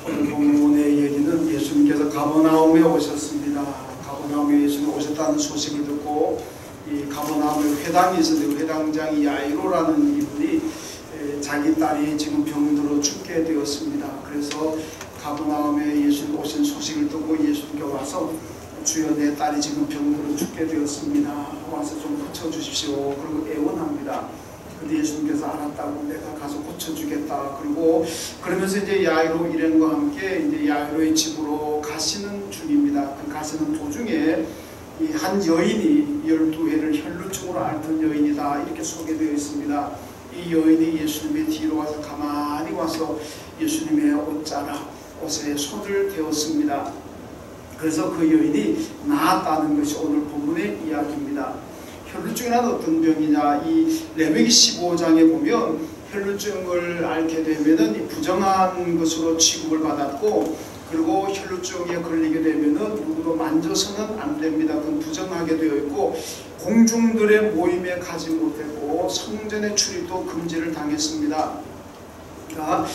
오늘 본문의 얘기는 예수님께서 가버나움에 오셨습니다. 가버나움에 예수님 오셨다는 소식을 듣고 이 가버나움에 회당이 있었는데 회당장이 야이로라는 이분이 자기 딸이 지금 병들어 죽게 되었습니다. 그래서 가버나움에 예수님 오신 소식을 듣고 예수님께 와서 주여 내 딸이 지금 병들어 죽게 되었습니다. 와서 좀 고쳐주십시오. 그리고 애원합니다. 근데 예수님께서 알았다고 내가 가서 고쳐주겠다. 그리고 그러면서 이제 야이로 일행과 함께 이제 야이로의 집으로 가시는 중입니다. 그 가시는 도중에 이 한 여인이 12해를 혈루증으로 앓던 여인이다 이렇게 소개되어 있습니다. 이 여인이 예수님의 뒤로 와서 가만히 와서 예수님의 옷에 손을 대었습니다. 그래서 그 여인이 나았다는 것이 오늘 본문의 이야기입니다. 혈루증이란 어떤 병이냐? 이 레위기 15장에 보면 혈루증을 앓게 되면은 부정한 것으로 취급을 받았고, 그리고 혈루증에 걸리게 되면은 누구도 만져서는 안 됩니다. 그건 부정하게 되어 있고, 공중들의 모임에 가지 못했고 성전의 출입도 금지를 당했습니다. 그러니까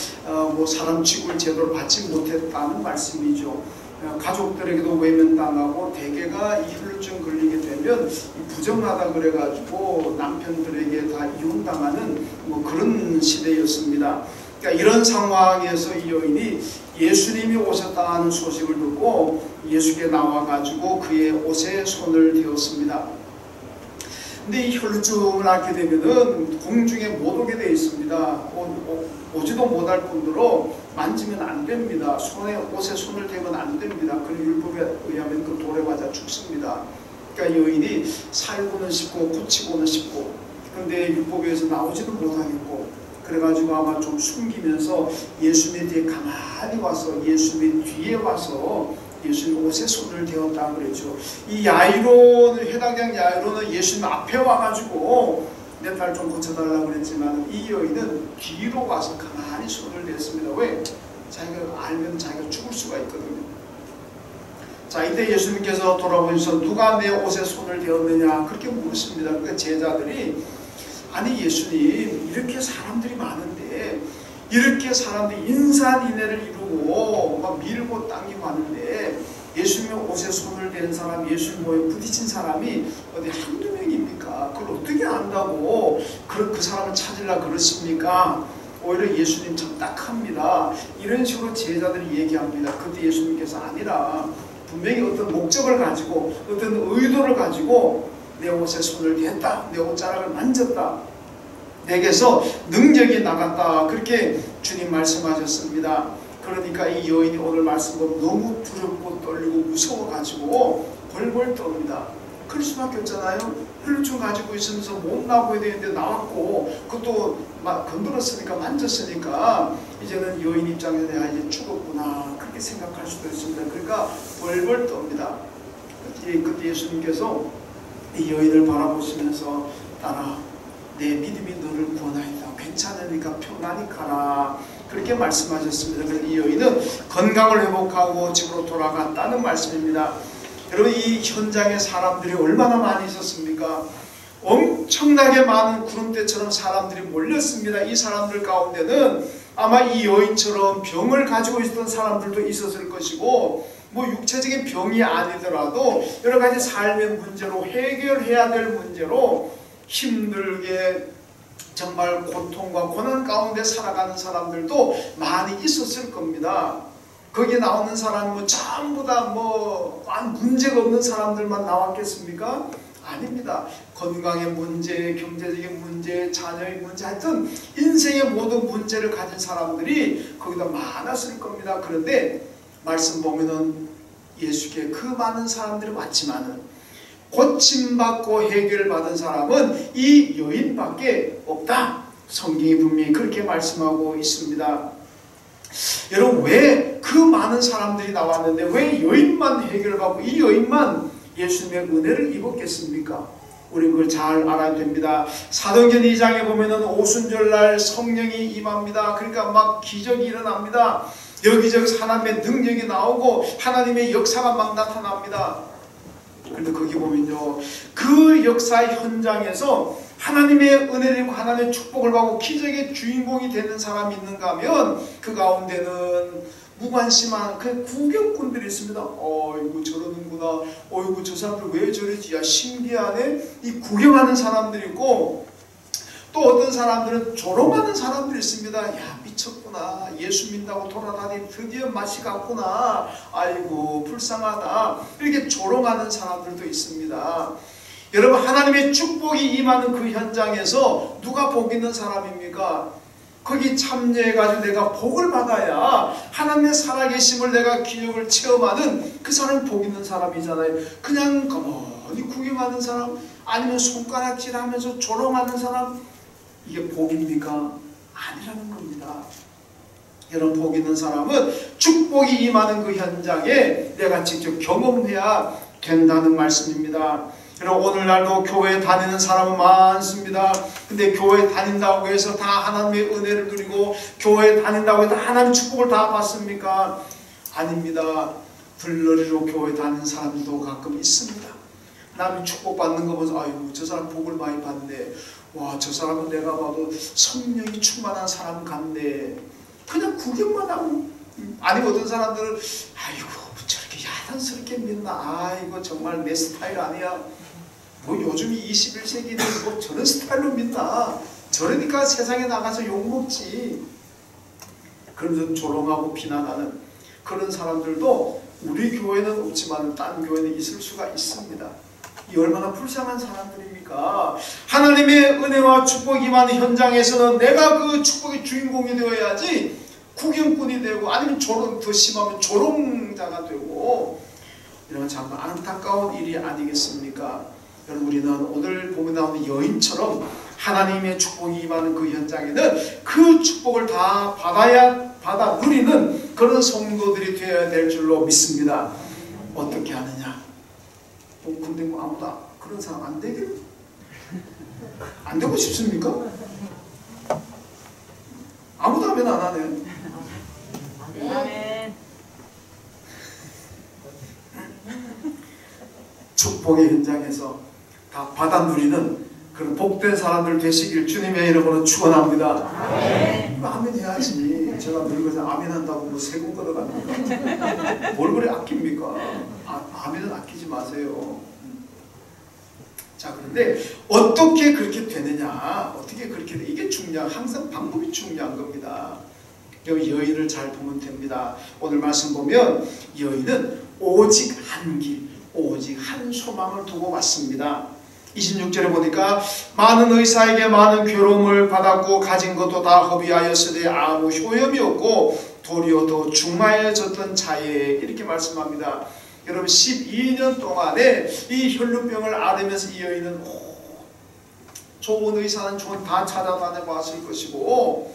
사람 취급을 제대로 받지 못했다는 말씀이죠. 가족들에게도 외면당하고 대개가 이 혈루증 걸리게 되면 부정하다 그래가지고 남편들에게 다 이혼당하는 그런 시대였습니다. 그러니까 이런 상황에서 이 여인이 예수님이 오셨다는 소식을 듣고 예수께 나와가지고 그의 옷에 손을 대었습니다. 근데 이 혈루증을 앓게 되면은 공중에 못 오게 되어 있습니다. 오지도 못할 뿐더러 만지면 안 됩니다. 옷에 손을 대면 안 됩니다. 그런 율법에 의하면 그 돌에 맞아 죽습니다. 그러니까 여인이 살고는 싶고 고치고는 싶고, 그런데 율법에서 나오지도 못하겠고, 그래가지고 아마 좀 숨기면서 예수님 뒤에 가만히 와서 예수님 뒤에 와서 예수님 옷에 손을 대었다 그랬죠. 이 야이로는, 회당장 야이로는 예수님 앞에 와가지고 내 딸 좀 고쳐달라고 그랬지만 이 여인은 뒤로 와서 가만히 손을 댔습니다. 왜? 자기가 알면 자기가 죽을 수가 있거든요. 자, 이때 예수님께서 돌아보셔서 누가 내 옷에 손을 대었느냐 그렇게 물으십니다. 그러니까 제자들이 아니 예수님 이렇게 사람들이 많은데, 이렇게 사람들이 인산인해를 이루고 막 밀고 당기고 하는데 예수님의 옷에 손을 댄 사람, 예수님 몸에 부딪힌 사람이 어디 한두 명입니까? 그걸 어떻게 안다고 그 사람을 찾으려고 그러십니까? 오히려 예수님 참 딱합니다. 이런 식으로 제자들이 얘기합니다. 그때 예수님께서 아니라 분명히 어떤 목적을 가지고 어떤 의도를 가지고 내 옷에 손을 댔다, 내 옷자락을 만졌다, 내게서 능력이 나갔다 그렇게 주님 말씀하셨습니다. 그러니까 이 여인이 오늘 말씀으로 너무 두렵고 떨리고 무서워가지고 벌벌 떱니다. 그럴 수밖에 없잖아요. 혈루증 가지고 있으면서 못 나오게 되는데 나왔고, 그것도 막 건드렸으니까 만졌으니까 이제는 여인 입장에서 내가 이제 죽었구나 그렇게 생각할 수도 있습니다. 그러니까 벌벌 떱니다. 그때 예수님께서 이 여인을 바라보시면서 딸아 내 믿음이 너를 구원하였다. 괜찮으니까 평안히 가라. 그렇게 말씀하셨습니다. 그래서 이 여인은 건강을 회복하고 집으로 돌아갔다는 말씀입니다. 여러분 이 현장에 사람들이 얼마나 많이 있었습니까? 엄청나게 많은 구름대처럼 사람들이 몰렸습니다. 이 사람들 가운데는 아마 이 여인처럼 병을 가지고 있었던 사람들도 있었을 것이고, 육체적인 병이 아니더라도 여러 가지 삶의 문제로 해결해야 될 문제로 힘들게 정말 고통과 고난 가운데 살아가는 사람들도 많이 있었을 겁니다. 거기에 나오는 사람은 전부 다 문제가 없는 사람들만 나왔겠습니까? 아닙니다. 건강의 문제, 경제적인 문제, 자녀의 문제, 하여튼 인생의 모든 문제를 가진 사람들이 거기다 많았을 겁니다. 그런데 말씀 보면은 예수께 그 많은 사람들이 왔지만은 고침받고 해결받은 사람은 이 여인밖에 없다. 성경이 분명히 그렇게 말씀하고 있습니다. 여러분 왜 그 많은 사람들이 나왔는데 왜 여인만 해결받고 이 여인만 예수님의 은혜를 입었겠습니까? 우리는 그걸 잘 알아야 됩니다. 사도행전 2장에 보면은 오순절날 성령이 임합니다. 그러니까 막 기적이 일어납니다. 여기저기서 하나님의 능력이 나오고 하나님의 역사가 막 나타납니다. 그런데 거기 보면요, 그 역사 현장에서 하나님의 은혜를 입고 하나님의 축복을 받고 기적의 주인공이 되는 사람이 있는가 하면 그 가운데는 무관심한 그 구경꾼들이 있습니다. 어이구 저러는구나. 어이구 저 사람들 왜 저러지? 야 신기하네. 이 구경하는 사람들이 있고, 또 어떤 사람들은 조롱하는 사람들이 있습니다. 야 미쳤구나. 예수 믿다고 돌아다니 드디어 맛이 갔구나. 아이고 불쌍하다. 이렇게 조롱하는 사람들도 있습니다. 여러분, 하나님의 축복이 임하는 그 현장에서 누가 복 있는 사람입니까? 거기 참여해가지고 내가 복을 받아야 하나님의 살아계심을 내가 기억을 체험하는 그 사람이 복 있는 사람이잖아요. 그냥 가만히 구경하는 사람, 아니면 손가락질하면서 조롱하는 사람, 이게 복입니까? 아니라는 겁니다. 여러분, 복 있는 사람은 축복이 임하는 그 현장에 내가 직접 경험해야 된다는 말씀입니다. 여러분, 오늘날도 교회에 다니는 사람은 많습니다. 근데 교회에 다닌다고 해서 다 하나님의 은혜를 누리고, 교회에 다닌다고 해서 하나님의 축복을 다 받습니까? 아닙니다. 들러리로 교회 다니는 사람도 가끔 있습니다. 남이 축복받는 거 보면서 아이고 저 사람 복을 많이 받네. 와, 저 사람은 내가 봐도 성령이 충만한 사람 같네. 그냥 구경만 하고. 아니면 어떤 사람들은 아이고 저렇게 야단스럽게 믿나. 아이고 정말 내 스타일 아니야. 뭐 요즘이 21세기인데 뭐 저런 스타일로 믿나. 저러니까 세상에 나가서 욕먹지. 그러면서 조롱하고 비난하는 그런 사람들도 우리 교회는 없지만 딴 교회는 있을 수가 있습니다. 이 얼마나 불쌍한 사람들입니까? 하나님의 은혜와 축복이 임하는 현장에서는 내가 그 축복의 주인공이 되어야지 구경꾼이 되고, 아니면 더 심하면 조롱자가 되고, 이런 정말 안타까운 일이 아니겠습니까? 여러분, 우리는 오늘 보면 나오는 여인처럼 하나님의 축복이 임하는 그 현장에는 그 축복을 다 받아 누리는 그런 성도들이 되어야 될 줄로 믿습니다. 어떻게 하느냐? 근데 뭐 아무도 그런 사람 안 되길? 안 되고 싶습니까? 아무도 하면 안 하네. 아멘. 축복의 현장에서 다 받아 누리는 그런 복된 사람들 되시길 주님의 이름으로 축원합니다. 아멘. 아멘 해야지. 제가 늙어서 아멘 한다고 뭐 세금 걷어갑니까? 뭘 그래 아낍니까? 아멘은 아끼지 마세요. 자, 그런데 어떻게 그렇게 되느냐? 어떻게 그렇게 돼? 이게 항상 방법이 중요한 겁니다. 여기 여인을 잘 보면 됩니다. 오늘 말씀 보면 여인은 오직 한 길, 오직 한 소망을 두고 왔습니다. 26절에 보니까 많은 의사에게 많은 괴로움을 받았고 가진 것도 다 허비하였으되 아무 효염이 없고 도리어 더 중마해졌던 자에, 이렇게 말씀합니다. 여러분, 12년 동안에 이 혈루병을 앓으면서 이 여인은 좋은 의사는 다 찾아다녀 봤을 것이고,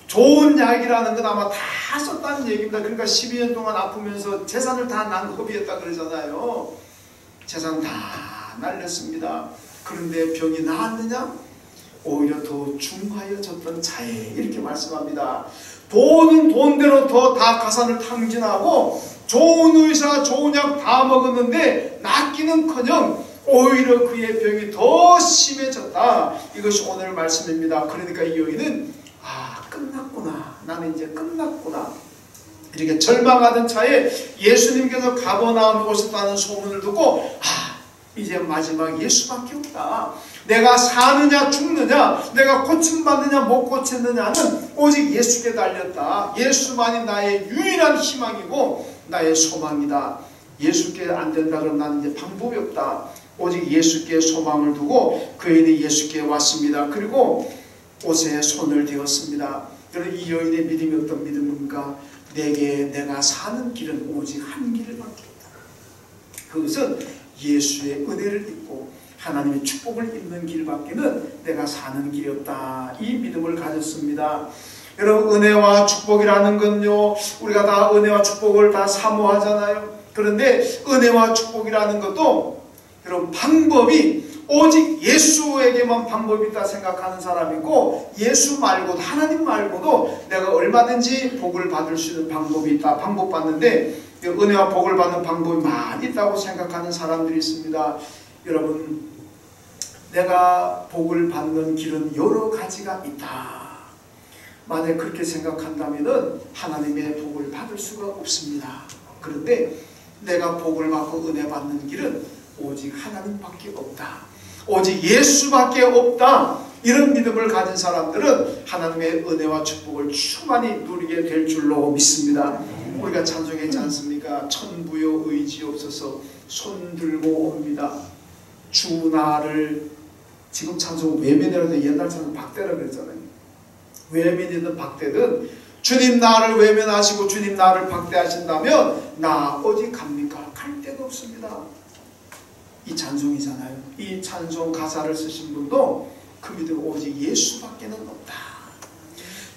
좋은 약이라는 건 아마 다 썼다는 얘기입니다. 그러니까 12년 동안 아프면서 재산을 다 낭비했다 그러잖아요. 재산 다 날렸습니다. 그런데 병이 나았느냐? 오히려 더 중하여졌던 자에, 이렇게 말씀합니다. 돈은 돈대로 더 다 가산을 탕진하고 좋은 의사 좋은 약 다 먹었는데 낫기는커녕 오히려 그의 병이 더 심해졌다. 이것이 오늘 말씀입니다. 그러니까 이 여인은 끝났구나. 나는 이제 끝났구나. 이렇게 절망하던 차에 예수님께서 가버나움에 오셨다는 소문을 듣고 이제 마지막 예수밖에 없다. 내가 사느냐 죽느냐, 내가 고침받느냐 못 고쳤느냐는 오직 예수께 달렸다. 예수만이 나의 유일한 희망이고 나의 소망이다. 예수께 안 된다 그러면 나는 이제 방법이 없다. 오직 예수께 소망을 두고 그 여인이 예수께 왔습니다. 그리고 옷에 손을 대었습니다. 여러분, 이 여인의 믿음이 어떤 믿음입니까? 내가 사는 길은 오직 한 길을 밖에 없다. 그것은 예수의 은혜를 입고 하나님의 축복을 입는 길밖에는 내가 사는 길이 없다. 이 믿음을 가졌습니다. 여러분, 은혜와 축복이라는 건요, 우리가 다 은혜와 축복을 다 사모하잖아요. 그런데 은혜와 축복이라는 것도 여러분, 방법이 오직 예수에게만 방법이 있다 생각하는 사람이 있고, 예수 말고도, 하나님 말고도 내가 얼마든지 복을 받을 수 있는 방법이 있다. 방법 받는데 은혜와 복을 받는 방법이 많이 있다고 생각하는 사람들이 있습니다. 여러분, 내가 복을 받는 길은 여러 가지가 있다. 만약 그렇게 생각한다면 하나님의 복을 받을 수가 없습니다. 그런데 내가 복을 받고 은혜 받는 길은 오직 하나님밖에 없다. 오직 예수밖에 없다. 이런 믿음을 가진 사람들은 하나님의 은혜와 축복을 충만히 누리게 될 줄로 믿습니다. 우리가 찬송했지 않습니까? 천부여 의지없어서 손들고 옵니다. 주 나를, 지금 찬송 외면이라도 옛날 찬송 박대라 그랬잖아요. 외면이든 박대든 주님 나를 외면하시고 주님 나를 박대하신다면 나 어디 갑니까? 갈 데가 없습니다. 이 찬송이잖아요. 이 찬송 가사를 쓰신 분도 그 믿음 오직 예수밖에는 없다.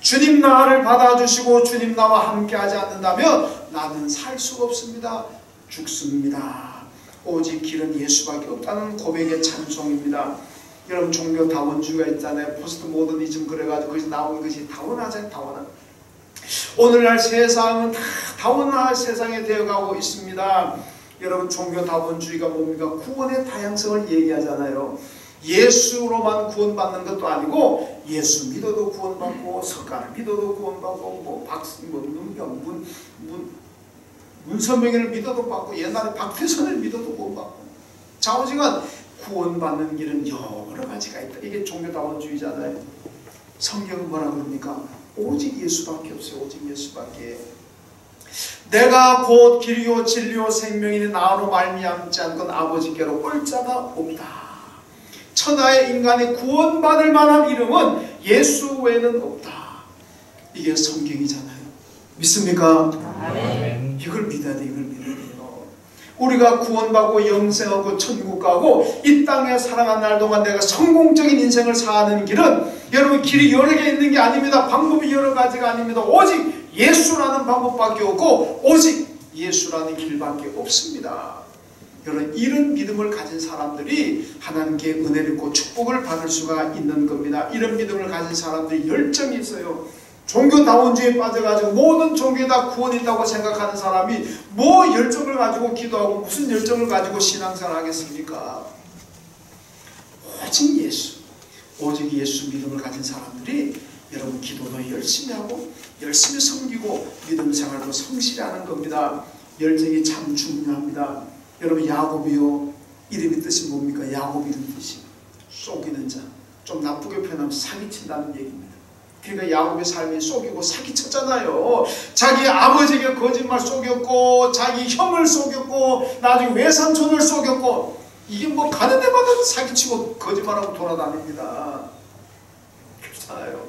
주님 나를 받아주시고 주님 나와 함께하지 않는다면 나는 살 수가 없습니다. 죽습니다. 오직 길은 예수밖에 없다는 고백의 찬송입니다. 여러분 종교 다원주의가 있잖아요. 포스트 모더니즘 그래가지고 거기서 나온 것이 다원하잖아요. 다원화. 오늘날 세상은 다 다원화 세상에 되어가고 있습니다. 여러분 종교 다원주의가 뭡니까? 구원의 다양성을 얘기하잖아요. 예수로만 구원받는 것도 아니고 예수 믿어도 구원받고 석가를 믿어도 구원받고 문선명이를 믿어도 받고 옛날에 박태선을 믿어도 구원받고 좌우지간 구원받는 길은 여러 가지가 있다. 이게 종교다원주의잖아요. 성경은 뭐라 그럽니까? 오직 예수밖에 없어요. 오직 예수밖에. 내가 곧 길이요 진리요 생명이니 나로 말미암지 않건 아버지께로 올 자가 없다. 천하의 인간이 구원받을 만한 이름은 예수 외에는 없다. 이게 성경이잖아요. 믿습니까? 아멘. 이걸 믿어야 돼. 이걸 믿어야 돼요. 우리가 구원받고 영생하고 천국 가고 이 땅에 살아간 날 동안 내가 성공적인 인생을 사는 길은 여러분 길이 여러 개 있는 게 아닙니다. 방법이 여러 가지가 아닙니다. 오직 예수라는 방법밖에 없고 오직 예수라는 길밖에 없습니다. 여러분 이런 믿음을 가진 사람들이 하나님께 은혜를 입고 축복을 받을 수가 있는 겁니다. 이런 믿음을 가진 사람들이 열정이 있어요. 종교다원주의에 빠져가지고 모든 종교에 다 구원이 있다고 생각하는 사람이 뭐 열정을 가지고 기도하고 무슨 열정을 가지고 신앙생활을 하겠습니까? 오직 예수, 오직 예수 믿음을 가진 사람들이 여러분 기도도 열심히 하고 열심히 섬기고 믿음 생활도 성실히 하는 겁니다. 열정이 참 중요합니다. 여러분 야곱이요, 이름의 뜻이 뭡니까? 야곱 이름 뜻이 속이는 자, 좀 나쁘게 표현하면 사기친다는 얘기입니다. 그러니까 야곱의 삶이 속이고 사기쳤잖아요. 자기 아버지에게 거짓말 속였고 자기 형을 속였고 나중에 외삼촌을 속였고 이게 뭐 가는 데마다 사기치고 거짓말하고 돌아다닙니다. 그렇잖아요.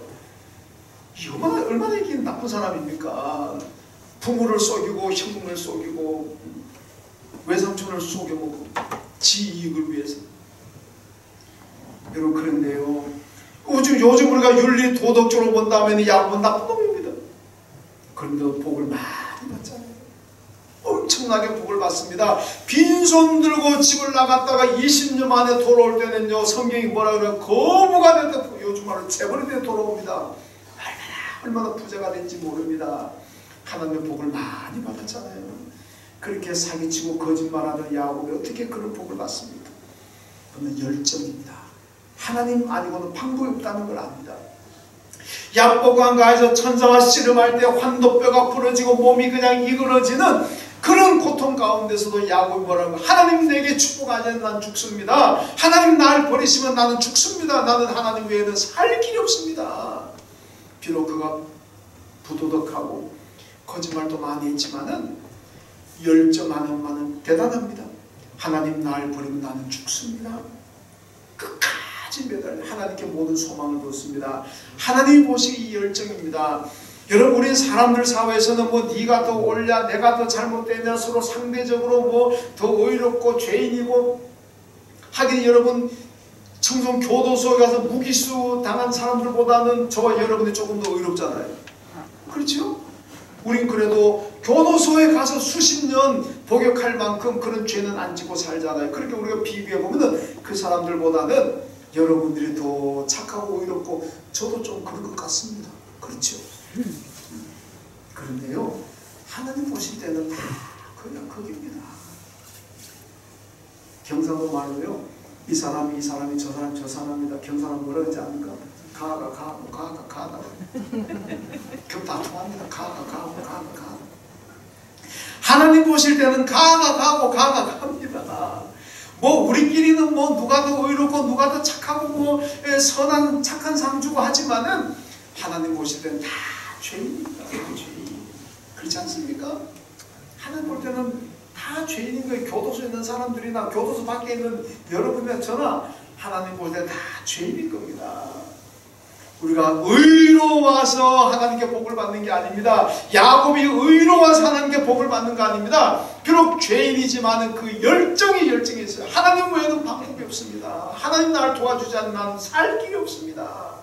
얼마나 이게 나쁜 사람입니까? 부모를 속이고 형을 속이고 외삼촌을 속여먹고 지 이익을 위해서. 여러분 그런데요, 요즘 우리가 윤리 도덕적으로 본다면 야곱은 나쁜 놈입니다. 그런데 복을 많이 받잖아요. 엄청나게 복을 받습니다. 빈손 들고 집을 나갔다가 20년 만에 돌아올 때는요, 성경이 뭐라 그래요? 거부가 될 때, 요즘 말로 재벌이 돼 돌아옵니다. 얼마나 부자가 된지 모릅니다. 하나님의 복을 많이 받았잖아요. 그렇게 사기치고 거짓말하는 야곱이 어떻게 그런 복을 받습니까? 그건 열정입니다. 하나님 아니고는 방법이 없다는 걸 압니다. 야복강가에서 천사가 씨름할 때 환도뼈가 부러지고 몸이 그냥 이그러지는 그런 고통 가운데서도 야곱이 뭐라고? 하나님 내게 축복하지 않으면 난 죽습니다. 하나님 날 버리시면 나는 죽습니다. 나는 하나님 외에는 살 길이 없습니다. 비록 그가 부도덕하고 거짓말도 많이 했지만은 열정하는 대단합니다. 하나님 날 버리면 나는 죽습니다. 끝까지 매달 하나님께 모든 소망을 뒀습니다. 하나님이 보시기 이 열정입니다. 여러분 우리 사람들 사회에서는 뭐 네가 더 옳냐 내가 더 잘못되냐 서로 상대적으로 뭐 더 의롭고 죄인이고 하긴 여러분 청송 교도소에 가서 무기수 당한 사람들보다는 저와 여러분이 조금 더 의롭잖아요. 그렇죠? 우린 그래도 교도소에 가서 수십 년 복역할 만큼 그런 죄는 안 지고 살잖아요. 그렇게 우리가 비교해보면 그 사람들보다는 여러분들이 더 착하고 의롭고 저도 좀 그런 것 같습니다. 그렇죠? 그런데요, 하나님 보실 때는 다 그냥 거기입니다. 경상도 말로요, 이 사람이 저 사람이다. 경상도 뭐라 그러지 않을까? 가가. 그럼 다 통합니다. 가가. 하나님 보실 때는 가가 갑니다. 뭐 우리끼리는 뭐 누가 더 의롭고 누가 더 착하고 뭐 선한 착한 상 주고 하지만은 하나님 보실 때는 다 죄인입니다. 죄인. 그렇지 않습니까? 하나님 볼 때는 다 죄인인 거예요. 교도소에 있는 사람들이나 교도소 밖에 있는 여러분이나 저나 하나님 볼 때 다 죄인인 겁니다. 우리가 의로워서 하나님께 복을 받는 게 아닙니다. 야곱이 의로워서 하나님께 복을 받는 거 아닙니다. 비록 죄인이지만 그 열정이 있어요. 하나님 외에는 방법이 없습니다. 하나님 나를 도와주지 않는 나는 살 길이 없습니다.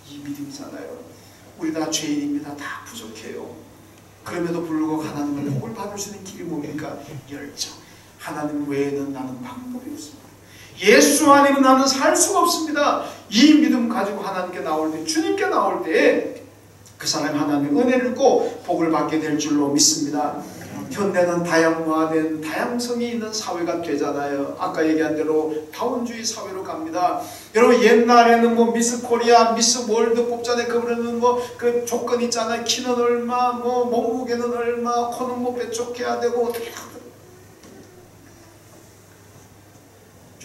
이 믿음이잖아요. 우리 다 죄인입니다. 다 부족해요. 그럼에도 불구하고 하나님의 복을 받을 수 있는 길이 뭡니까? 열정. 하나님 외에는 나는 방법이 없습니다. 예수 아니면 나는 살 수가 없습니다. 이 믿음 가지고 하나님께 나올 때, 주님께 나올 때 그 사람이 하나님의 은혜를 입고 복을 받게 될 줄로 믿습니다. 현대는 다양화된 다양성이 있는 사회가 되잖아요. 아까 얘기한 대로 다원주의 사회로 갑니다. 여러분 옛날에는 뭐 미스 코리아, 미스 월드 뽑자네. 그러면 뭐 그 조건 있잖아요. 키는 얼마, 뭐 몸무게는 얼마, 코는 뭐 빼쪽해야 되고 어떻게 다.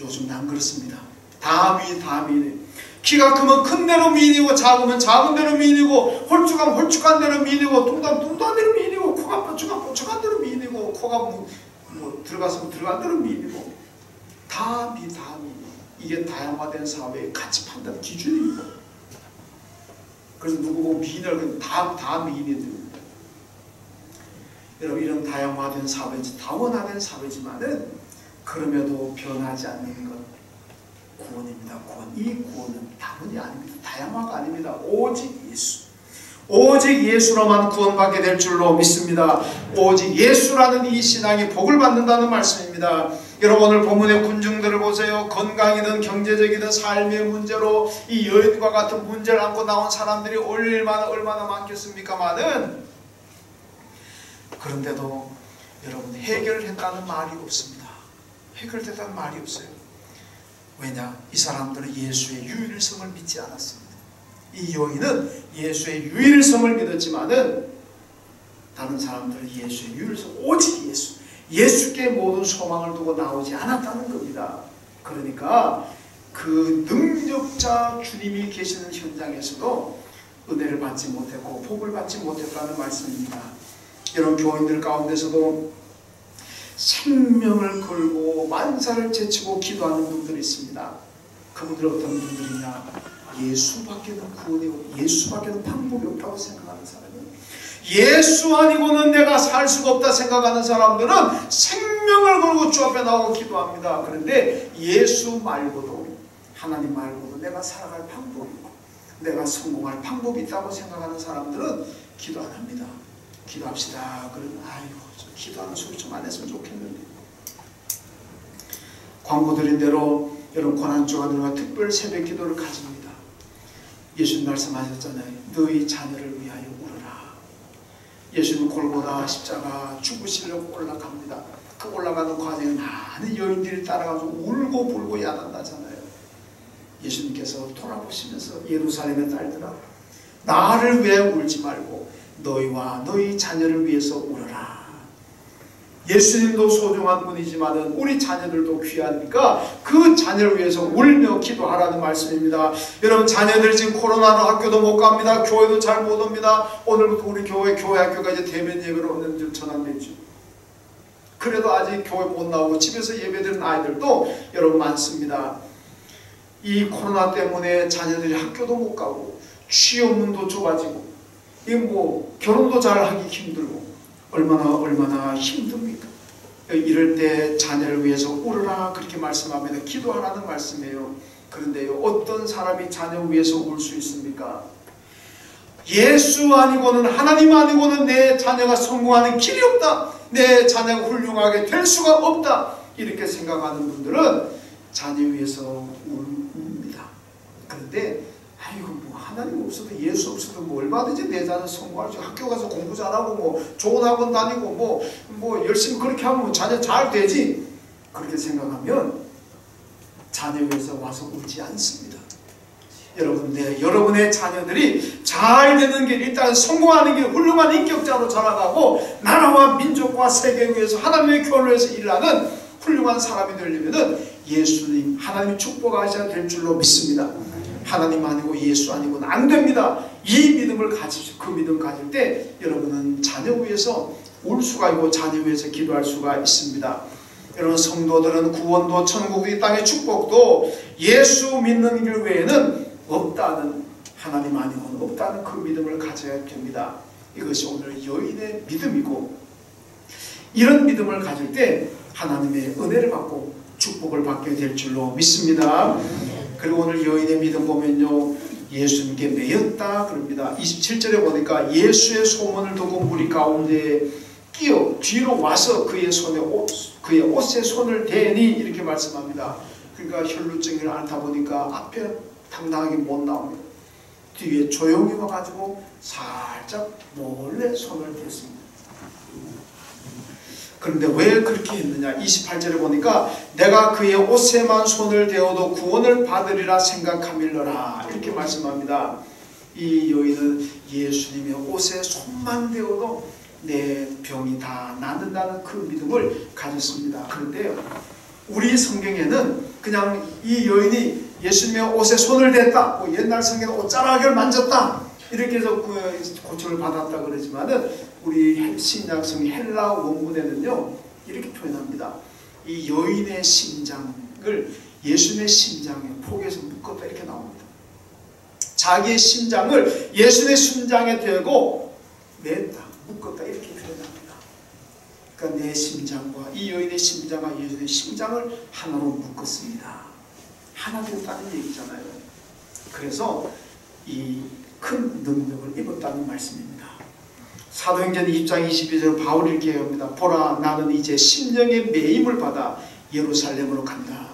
요즘 난 그렇습니다. 다 미인이네. 키가 크면 큰 대로 미인이고 작으면 작은 대로 미인이고 홀쭉하면 홀쭉한 대로 미인이고 뚱뚱한 대로 미인이고 코가 뾰족한 대로 미인이고 코가 뭐 들어갔으면 들어간 대로 미인이고 다 미. 이게 다양화된 사회의 가치 판단 기준입니다. 그래서 누구 보고 미인을 다 미인이 됩니다. 여러분 이런 다양화된 사회지 다원화된 사회지만은 그럼에도 변하지 않는 것 구원입니다. 구원. 이 구원은 다분히 아닙니다. 다양화가 아닙니다. 오직 예수. 오직 예수로만 구원받게 될 줄로 믿습니다. 오직 예수라는 이 신앙이 복을 받는다는 말씀입니다. 여러분 오늘 본문의 군중들을 보세요. 건강이든 경제적이든 삶의 문제로 이 여인과 같은 문제를 안고 나온 사람들이 얼마나 많겠습니까? 많은. 그런데도 여러분 해결했다는 말이 없습니다. 해결됐다는 말이 없어요. 왜냐? 이 사람들은 예수의 유일성을 믿지 않았습니다. 이 여인은 예수의 유일성을 믿었지만은 다른 사람들은 예수의 유일성, 오직 예수, 예수께 모든 소망을 두고 나오지 않았다는 겁니다. 그러니까 그 능력자 주님이 계시는 현장에서도 은혜를 받지 못했고 복을 받지 못했다는 말씀입니다. 여러분 교인들 가운데서도 생명을 걸고 만사를 제치고 기도하는 분들이 있습니다. 그분들은 어떤 분들이냐? 예수밖에는 구원이 없고 예수밖에는 방법이 없다고 생각하는 사람은, 예수 아니고는 내가 살 수가 없다 생각하는 사람들은 생명을 걸고 주 앞에 나오고 기도합니다. 그런데 예수 말고도, 하나님 말고도 내가 살아갈 방법이 있고 내가 성공할 방법이 있다고 생각하는 사람들은 기도 안 합니다. 기도합시다. 그러면 아이고 기도하는 소리 좀 안 했으면 좋겠는데. 광고 드린 대로 여러분 고난주간으로 특별 새벽 기도를 가집니다. 예수님 말씀하셨잖아요. 너희 자녀를 위하여 울어라. 예수님 골고다 십자가 죽으시려고 올라갑니다. 그 올라가는 과정에 많은 여인들이 따라가서 울고 불고 야단나잖아요. 예수님께서 돌아보시면서 예루살렘의 딸들아, 나를 위해 울지 말고 너희와 너희 자녀를 위해서 울어라. 예수님도 소중한 분이지만 우리 자녀들도 귀하니까 그 자녀를 위해서 울며 기도하라는 말씀입니다. 여러분 자녀들 지금 코로나로 학교도 못 갑니다. 교회도 잘 못 옵니다. 오늘부터 우리 교회 학교가 이제 대면 예배로 오는 줄 전환됐죠. 그래도 아직 교회 못 나오고 집에서 예배드리는 아이들도 여러분 많습니다. 이 코로나 때문에 자녀들이 학교도 못 가고 취업문도 좁아지고 이 뭐 결혼도 잘 하기 힘들고 얼마나 힘듭니까? 이럴 때 자녀를 위해서 울어라 그렇게 말씀합니다. 기도하라는 말씀이에요. 그런데요, 어떤 사람이 자녀 위해서 울 수 있습니까? 예수 아니고는, 하나님 아니고는 내 자녀가 성공하는 길이 없다, 내 자녀가 훌륭하게 될 수가 없다, 이렇게 생각하는 분들은 자녀 위해서 웁니다. 그런데 아이고 뭐 하나님 없어도 예수 없어도 뭐 얼마든지 내 자녀 성공할 수, 학교 가서 공부 잘하고 뭐 좋은 학원 다니고 뭐 열심히 그렇게 하면 자녀 잘 되지, 그렇게 생각하면 자녀 위해서 와서 울지 않습니다. 여러분의 자녀들이 잘 되는 길, 일단 성공하는 길, 훌륭한 인격자로 자라가고 나라와 민족과 세계를 위해서 하나님의 교회를 위해서 일하는 훌륭한 사람이 되려면 예수님, 하나님이 축복하셔야 될 줄로 믿습니다. 하나님 아니고 예수 아니고는 안 됩니다. 이 믿음을 가지시고 그 믿음 가질 때 여러분은 자녀 위해서 울 수가 있고 자녀 위해서 기도할 수가 있습니다. 여러분, 성도들은 구원도 천국도 이 땅의 축복도 예수 믿는 길 외에는 없다는, 하나님 아니고는 없다는 그 믿음을 가져야 됩니다. 이것이 오늘 여인의 믿음이고, 이런 믿음을 가질 때 하나님의 은혜를 받고 축복을 받게 될 줄로 믿습니다. 그리고 오늘 여인의 믿음 보면요, 예수님께 매였다 그럽니다. 27절에 보니까 예수의 소문을 듣고 무리 가운데 끼어 뒤로 와서 그의 옷에 손을 대니 이렇게 말씀합니다. 그러니까 혈루증을 앓다 보니까 앞에 당당하게 못 나옵니다. 뒤에 조용히 와가지고 살짝 몰래 손을 댔습니다. 그런데 왜 그렇게 했느냐? 28절에 보니까 내가 그의 옷에만 손을 대어도 구원을 받으리라 생각함일러라 이렇게 말씀합니다. 이 여인은 예수님의 옷에 손만 대어도 내 병이 다 낫는다는 그 믿음을 가졌습니다. 그런데 우리 성경에는 그냥 이 여인이 예수님의 옷에 손을 댔다, 뭐 옛날 성경에는 옷자락을 만졌다 이렇게 해서 고침을 받았다 그러지만은 우리 신약성의 헬라 원문에는요 이렇게 표현합니다. 이 여인의 심장을 예수님의 심장에 포개에서 묶었다 이렇게 나옵니다. 자기의 심장을 예수님의 심장에 대고 맸다, 묶었다 이렇게 표현합니다. 그러니까 내 심장과 이 여인의 심장과 예수님의 심장을 하나로 묶었습니다. 하나 됐다는 얘기잖아요. 그래서 이 큰 능력을 입었다는 말씀입니다. 사도행전 20장 22절 바울이 이렇게 합니다. 보라, 나는 이제 심령의 매임을 받아 예루살렘으로 간다.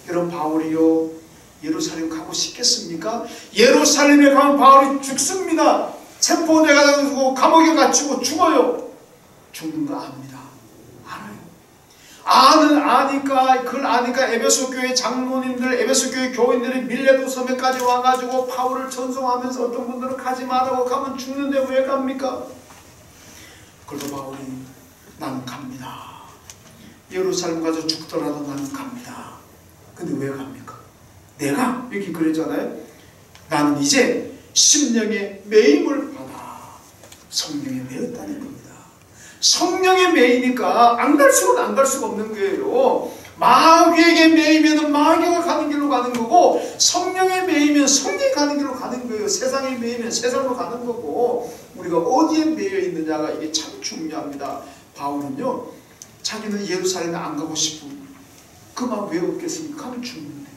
여러분, 바울이요 예루살렘 가고 싶겠습니까? 예루살렘에 가면 바울이 죽습니다. 체포돼가지고 감옥에 갇히고 죽어요. 죽는 거 압니다. 알아요. 그걸 아니까 에베소 교회 장로님들, 에베소 교회 교인들이 밀레도 섬에까지 와가지고 바울을 전송하면서 어떤 분들은 가지 말라고, 가면 죽는데 왜 갑니까? 그래도 바울이 나는 갑니다. 예루살렘 가서 죽더라도 나는 갑니다. 근데 왜 갑니까? 내가 이렇게 그랬잖아요. 나는 이제 심령의 매임을 받아 성령에 매였다는 겁니다. 성령에 매이니까 안 갈 수가 없는 거예요. 마귀에게 매이면 마귀가 가는 길로 가는 거고, 성령에 매이면 성령이 가는 길로 가는 거예요. 세상에 매이면 세상으로 가는 거고, 우리가 어디에 매여 있느냐가 이게 참 중요합니다. 바울은요 자기는 예루살렘에 안 가고 싶은 그 마음 왜 없겠습니까? 가면 죽는데.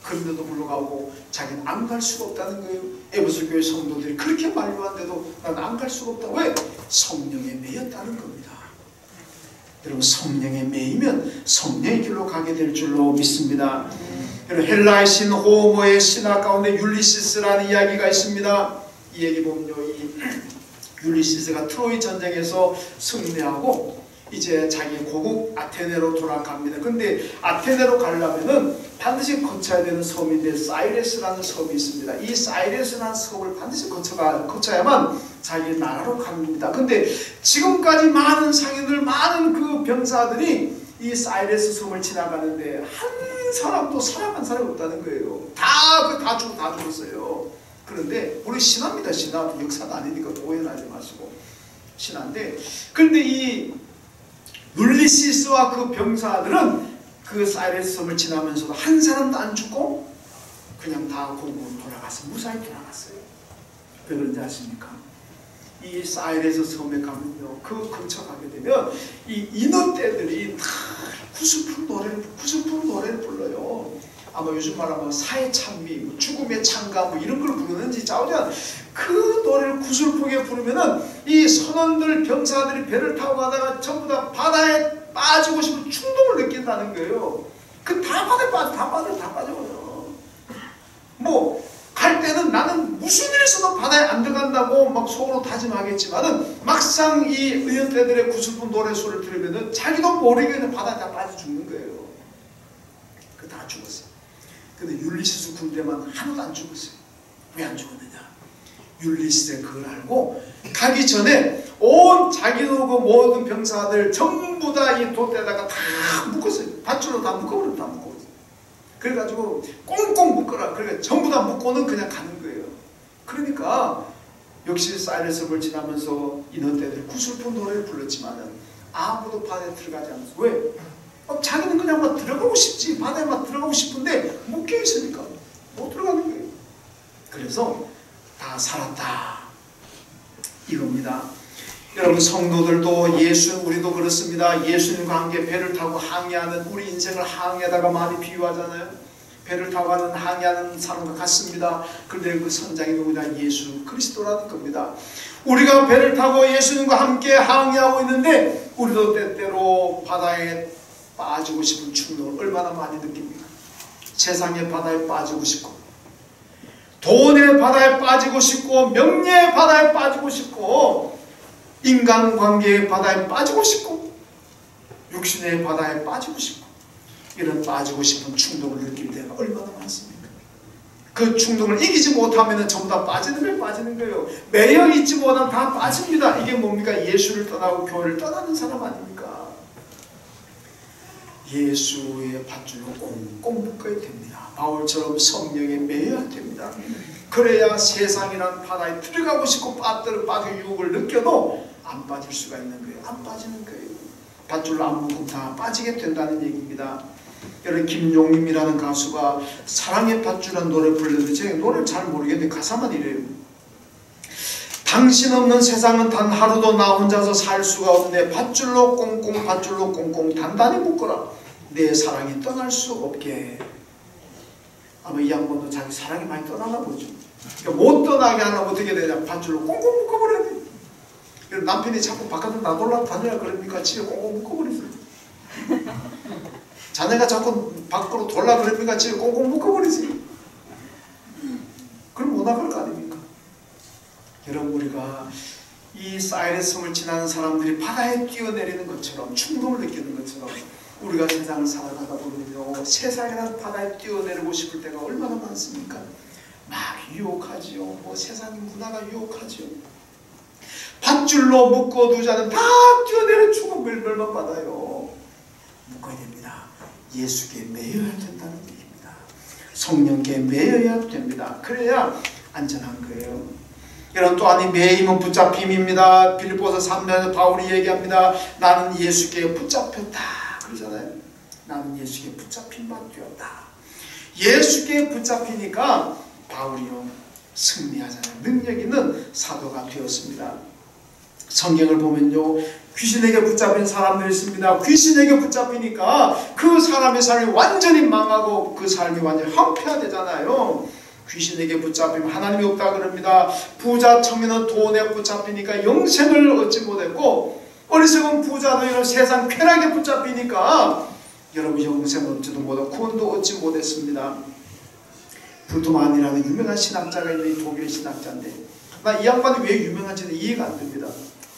그런데도 불구하고 자기는 안 갈 수가 없다는 거예요. 에베소 교회 성도들이 그렇게 만류한데도 나는 안 갈 수가 없다. 왜? 성령에 매였다는 겁니다. 여러분, 성령에 매이면 성령의 길로 가게 될 줄로 믿습니다. 여러분, 헬라의 신 호모의 신화 가운데 율리시스라는 이야기가 있습니다. 이 얘기 보면요, 이 율리시스가 트로이 전쟁에서 승리하고 이제 자기 고국 아테네로 돌아갑니다. 근데 아테네로 가려면은 반드시 거쳐야 되는 섬인데 사이레스라는 섬이 있습니다. 이 사이레스라는 섬을 반드시 거쳐야만 자기 나라로 갑니다. 근데 지금까지 많은 상인들, 많은 그 병사들이 이 사이레스 섬을 지나가는데 한 사람도 살아간 사람이 없다는 거예요. 다 죽었어요. 그런데 우리 신화입니다. 신화, 역사가 아니니까 오해하지 마시고 신화인데, 그런데 이 율리시스와 그 병사들은 그 사이레스 섬을 지나면서도 한 사람도 안 죽고 그냥 다 공으로 돌아갔어요. 무사히 돌아갔어요. 왜 그런지 아십니까? 이 사이레스 섬에 가면요, 그 근처가게 되면 이 인어떼들이 다 구슬픈 노래를 불러요. 아마 요즘 말하면 사회 찬미, 뭐 죽음의 찬가 뭐 이런 걸 부르는지 짜오전 그 노래를 구슬프게 부르면은 이 선원들, 병사들이 배를 타고 가다가 전부 다 바다에 빠지고 싶은 충동을 느낀다는 거예요. 그 다 바다에 빠져요. 뭐 갈 때는 나는 무슨 일 있어도 바다에 안 들어간다고 막 속으로 다짐하겠지만은 막상 이 의원대들의 구슬픈 노래 소리를 들으면은 자기도 모르게 그냥 바다에 다 빠져 죽는 거예요. 그 다 죽었어요. 근데 율리시스 군대만 하나도 안 죽었어요. 왜 안 죽었느냐? 율리시스가 그걸 알고 가기 전에 온 자기도 그 모든 병사들 전부 다 이 돛대에다가 다 묶었어요. 밧줄로 다 묶어버렸어요. 다 묶어버렸어요. 그래가지고 꽁꽁 묶어라. 그러니까 전부 다 묶고는 그냥 가는 거예요. 그러니까 역시 사이러스를 지나면서 인원대들이 구슬픈 노래를 불렀지만은 아무도 바다에 들어가지 않았어요. 왜? 자기는 그냥 막 들어가고 싶지. 바다에 막 들어가고 싶은데 묶여 있으니까 못 들어가는 거예요. 그래서 다 살았다 이겁니다. 여러분 성도들도 우리도 그렇습니다. 예수님과 함께 배를 타고 항해하는 우리 인생을 항해에다가 많이 비유하잖아요. 배를 타고 가는 항해하는 사람과 같습니다. 그런데 그 선장이 누구냐? 예수 그리스도라는 겁니다. 우리가 배를 타고 예수님과 함께 항해하고 있는데 우리도 때때로 바다에 빠지고 싶은 충동을 얼마나 많이 느낍니까? 세상의 바다에 빠지고 싶고 돈의 바다에 빠지고 싶고 명예의 바다에 빠지고 싶고 인간관계의 바다에 빠지고 싶고 육신의 바다에 빠지고 싶고 이런 빠지고 싶은 충동을 느낄 때가 얼마나 많습니까? 그 충동을 이기지 못하면 전부 다 빠지는 거예요. 매여 있지 못하면 다 빠집니다. 이게 뭡니까? 예수를 떠나고 교회를 떠나는 사람 아닙니까? 예수의 밧줄로 꽁꽁 묶어야 됩니다. 바울처럼 성령에 매여야 됩니다. 그래야 세상이란 바다에 들어가고 싶고 빠질 유혹을 느껴도 안 빠질 수가 있는 거예요. 안 빠지는 거예요. 밧줄로 안 묶으면 다 빠지게 된다는 얘기입니다. 여러분 김용임이라는 가수가 사랑의 밧줄이라는 노래를 불렀는데 제가 노래를 잘 모르겠는데 가사만 이래요. 당신 없는 세상은 단 하루도 나 혼자서 살 수가 없네. 밧줄로 꽁꽁 밧줄로 꽁꽁 단단히 묶어라. 내 사랑이 떠날 수 없게. 아마 이 양반도 자기 사랑이 많이 떠나나 보죠. 그러니까 못 떠나게 하려면 어떻게 되냐? 밧줄로 꽁꽁 묶어버려야 돼. 남편이 자꾸 바깥으로 나돌라 다녀야 그럽니까? 집에 꽁꽁 묶어버리세요. 자네가 자꾸 밖으로 돌라 그럽니까? 집에 꽁꽁 묶어버리세요. 그럼 못 나갈 거 아닙니까? 여러분 우리가 이 사이레스 섬을 지나는 사람들이 바다에 뛰어내리는 것처럼 충동을 느끼는 것처럼 우리가 세상을 살아가다 보면요 세상이라는 바다에 뛰어내리고 싶을 때가 얼마나 많습니까? 막 유혹하지요. 뭐 세상의 문화가 유혹하지요. 밧줄로 묶어두자는 다 뛰어내려 죽어 멸망 받아요. 묶어야 됩니다. 예수께 매여야 된다는 얘기입니다. 성령께 매여야 됩니다. 그래야 안전한 거예요. 여러분 또한 이 매임은 붙잡힘입니다. 빌립보서 3장에서 바울이 얘기합니다. 나는 예수께 붙잡혔다 그러잖아요. 나는 예수께 붙잡힌 바 되었다. 예수께 붙잡히니까 바울이요 승리하잖아요. 능력 있는 사도가 되었습니다. 성경을 보면요 귀신에게 붙잡힌 사람들이 있습니다. 귀신에게 붙잡히니까 그 사람의 삶이 완전히 망하고 그 삶이 완전히 황폐화되잖아요. 귀신에게 붙잡히면 하나님이 없다 그럽니다. 부자 청년은 돈에 붙잡히니까 영생을 얻지 못했고 어리석은 부자도 이런 세상 쾌락에 붙잡히니까 여러분 영생을 얻지도 못하고 구원도 얻지 못했습니다. 불토만이라는 유명한 신학자가 있는 독일 신학자인데 나 이 양반이 왜 유명한지는 이해가 안 됩니다.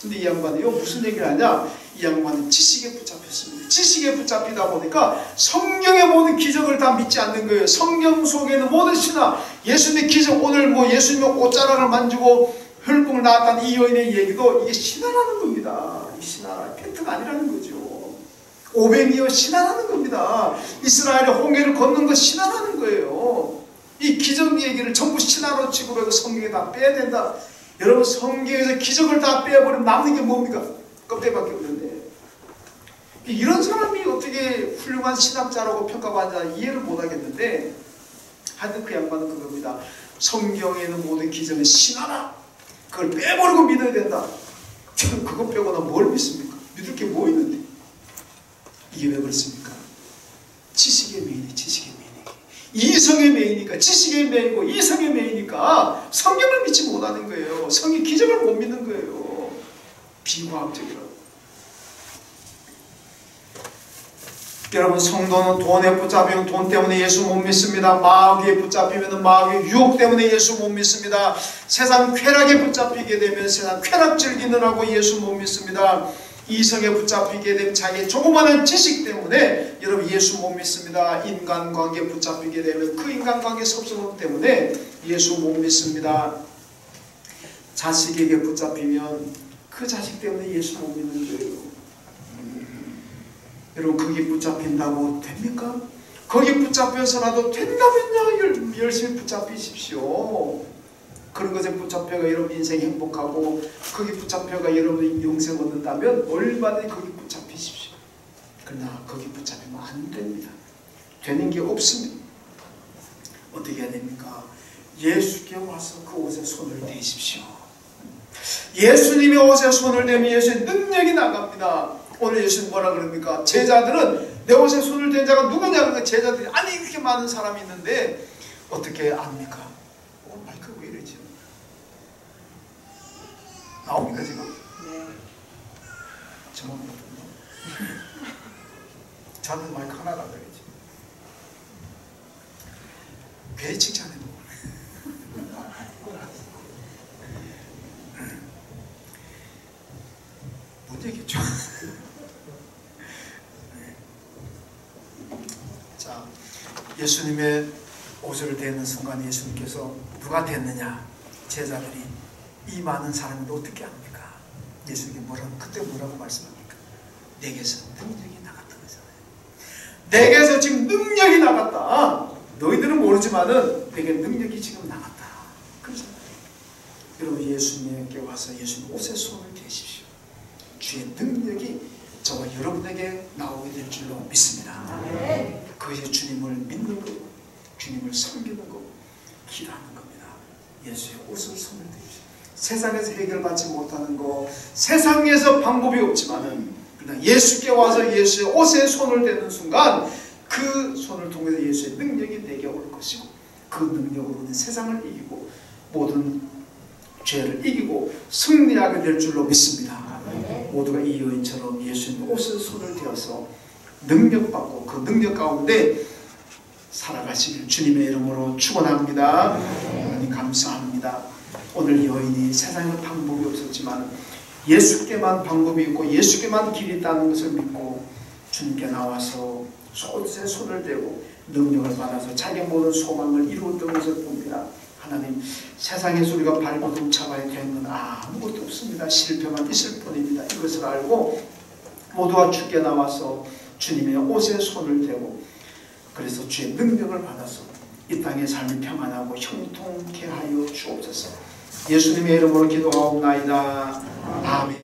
근데 이 양반이요 무슨 얘기를 하냐? 이 양반은 지식에 붙잡혔습니다. 지식에 붙잡히다 보니까 성경의 모든 기적을 다 믿지 않는 거예요. 성경 속에 있는 모든 신화 예수님의 기적 오늘 뭐 예수님의 옷자락을 만지고 혈통을 낳았다는 이 여인의 얘기도 이게 신화라는 겁니다. 이 신화 팩트가 아니라는 거죠. 오병이어 신화라는 겁니다. 이스라엘의 홍해를 걷는 것 신화라는 거예요. 이 기적 얘기를 전부 신화로 취급하고 성경에 다 빼야 된다. 여러분 성경에서 기적을 다 빼버리면 남는 게 뭡니까? 껍데기밖에 없는데 이런 사람이 어떻게 훌륭한 신학자라고 평가받는지 이해를 못하겠는데 하여튼 그 양반은 그겁니다. 성경에 있는 모든 기적은 신화다. 그걸 빼버리고 믿어야 된다. 저는 그것 빼고는 뭘 믿습니까? 믿을 게 뭐 있는데 이게 왜 그렇습니까? 지식의 메인이 지식의 메인 이성의 메이니까 지식의 메이고 이성의 메이니까 성경을 믿지 못하는 거예요. 성의 기적을 못 믿는 거예요. 비과학적이라고. 여러분 성도는 돈에 붙잡히면 돈 때문에 예수 못 믿습니다. 마귀에 붙잡히면 마귀의 유혹 때문에 예수 못 믿습니다. 세상 쾌락에 붙잡히게 되면 세상 쾌락 즐기느라고 예수 못 믿습니다. 이성에 붙잡히게 되면 자기의 조그마한 지식 때문에 여러분 예수 못 믿습니다. 인간관계에 붙잡히게 되면 그 인간관계 섭섭함 때문에 예수 못 믿습니다. 자식에게 붙잡히면 그 자식 때문에 예수 못 믿는 거예요. 여러분 거기 붙잡힌다고 됩니까? 거기 붙잡혀서라도 된다면요 열심히 붙잡히십시오. 그런 것에 붙잡혀가 여러분 인생 행복하고 거기 붙잡혀가 여러분 영생 얻는다면 얼마든지 거기 붙잡히십시오. 그러나 거기 붙잡히면 안 됩니다. 되는 게 없습니다. 어떻게 해야 됩니까? 예수께 와서 그 옷에 손을 대십시오. 예수님의 옷에 손을 대면 예수의 능력이 나갑니다. 오늘 예수님 뭐라 그럽니까? 제자들은 내 옷에 손을 댄 자가 누구냐? 제자들이 아니 이렇게 많은 사람이 있는데 어떻게 압니까? 마이크 왜 이러지? 나옵니까 지금? 네. 저만 못했나? 저한테 마이크 하나라 그러지. 왜 칭찬해? 문제겠죠. 자, 예수님의 옷을 대는 순간 예수님께서 누가 됐느냐? 제자들이 이 많은 사람인데 어떻게 합니까? 예수님이 그때 뭐라고 말씀합니까? 내게서 능력이 나갔다는 거잖아요. 내게서 지금 능력이 나갔다. 너희들은 모르지만은 내게 능력이 지금 나갔다. 그래서 여러분 예수님께 와서 예수님 옷에 손을 대십시오. 주의 능력이 저와 여러분에게 나오게 될 줄로 믿습니다. 그것이 주님을 믿는 거고 주님을 섬기는 거고 기도하는 겁니다. 예수의 옷을 손을 대십시오. 세상에서 해결받지 못하는 거 세상에서 방법이 없지만은 그러나 예수께 와서 예수의 옷에 손을 대는 순간 그 손을 통해서 예수의 능력이 내게 올 것이고 그 능력으로는 세상을 이기고 모든 죄를 이기고 승리하게 될 줄로 믿습니다. 모두가 이 여인처럼 예수님 옷에 손을 대어서 능력받고 그 능력 가운데 살아가시길 주님의 이름으로 축원합니다. 하나님 감사합니다. 오늘 여인이 세상에 방법이 없었지만 예수께만 방법이 있고 예수께만 길이 있다는 것을 믿고 주님께 나와서 옷에 손을 대고 능력을 받아서 자기의 모든 소망을 이루었던 것을 봅니다. 하나님, 세상에서 우리가 발버둥 잡아야 되는 건 아무것도 없습니다. 실패만 있을 뿐입니다. 이것을 알고 모두가 주께 나와서 주님의 옷에 손을 대고 그래서 주의 능력을 받아서 이 땅의 삶이 평안하고 형통케 하여 주옵소서. 예수님의 이름으로 기도하옵나이다. 아멘.